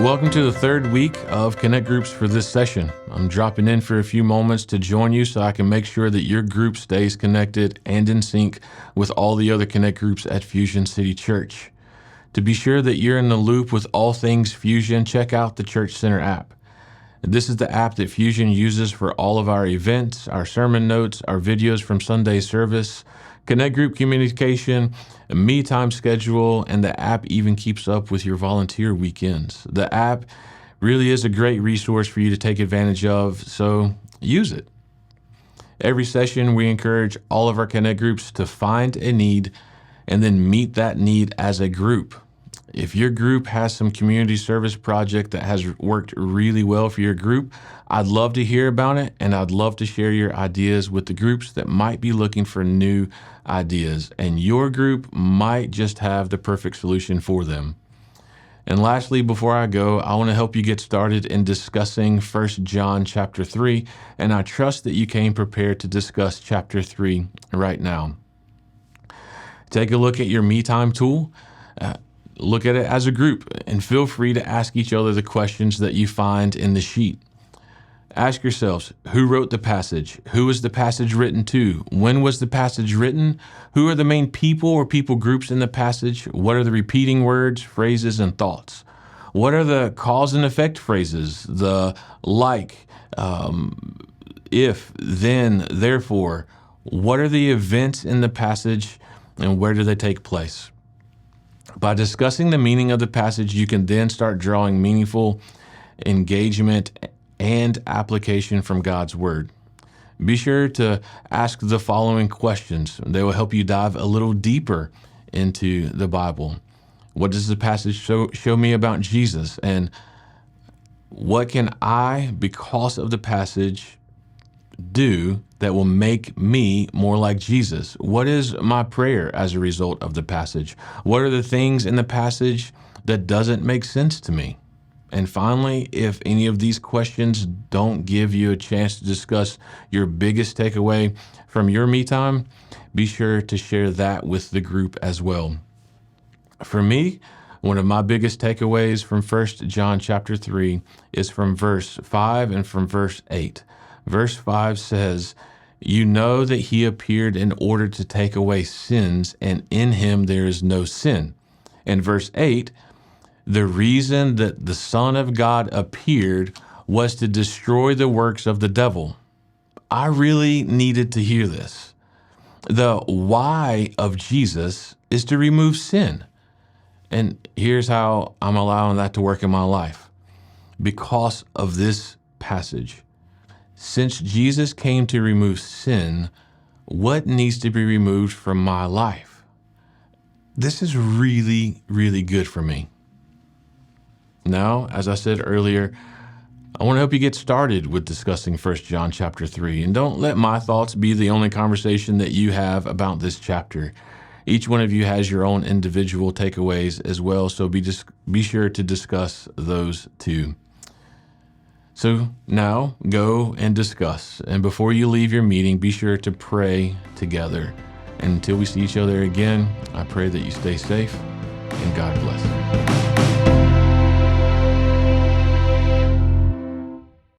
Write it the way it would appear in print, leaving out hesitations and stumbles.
Welcome to the third week of Connect Groups for this session. I'm dropping in for a few moments to join you so I can make sure that your group stays connected and in sync with all the other Connect Groups at Fusion City Church. To be sure that you're in the loop with all things Fusion, check out the Church Center app. This is the app that Fusion uses for all of our events, our sermon notes, our videos from Sunday service, Connect Group communication, a me time schedule, and the app even keeps up with your volunteer weekends. The app really is a great resource for you to take advantage of, so use it. Every session, we encourage all of our Connect Groups to find a need and then meet that need as a group. If your group has some community service project that has worked really well for your group, I'd love to hear about it, and I'd love to share your ideas with the groups that might be looking for new ideas, and your group might just have the perfect solution for them. And lastly, before I go, I want to help you get started in discussing 1 John chapter 3, and I trust that you came prepared to discuss chapter 3 right now. Take a look at your Me Time tool. Look at it as a group and feel free to ask each other the questions that you find in the sheet. Ask yourselves, who wrote the passage? Who was the passage written to? When was the passage written? Who are the main people or people groups in the passage? What are the repeating words, phrases, and thoughts? What are the cause and effect phrases? The like, if, then, therefore. What are the events in the passage and where do they take place? By discussing the meaning of the passage, you can then start drawing meaningful engagement and application from God's Word. Be sure to ask the following questions. They will help you dive a little deeper into the Bible. What does the passage show me about Jesus? And what can I, because of the passage, do that will make me more like Jesus? What is my prayer as a result of the passage? What are the things in the passage that doesn't make sense to me? And finally, if any of these questions don't give you a chance to discuss your biggest takeaway from your me time, be sure to share that with the group as well. For me, one of my biggest takeaways from 1 John chapter 3 is from verse 5 and from verse 8. Verse 5 says, "You know that he appeared in order to take away sins, and in him there is no sin." And verse 8, "The reason that the Son of God appeared was to destroy the works of the devil." I really needed to hear this. The why of Jesus is to remove sin. And here's how I'm allowing that to work in my life. Because of this passage. Since Jesus came to remove sin, what needs to be removed from my life? This is really, really good for me. Now, as I said earlier, I want to help you get started with discussing 1 John chapter 3. And don't let my thoughts be the only conversation that you have about this chapter. Each one of you has your own individual takeaways as well, so be sure to discuss those too. So now go and discuss. And before you leave your meeting, be sure to pray together. And until we see each other again, I pray that you stay safe and God bless.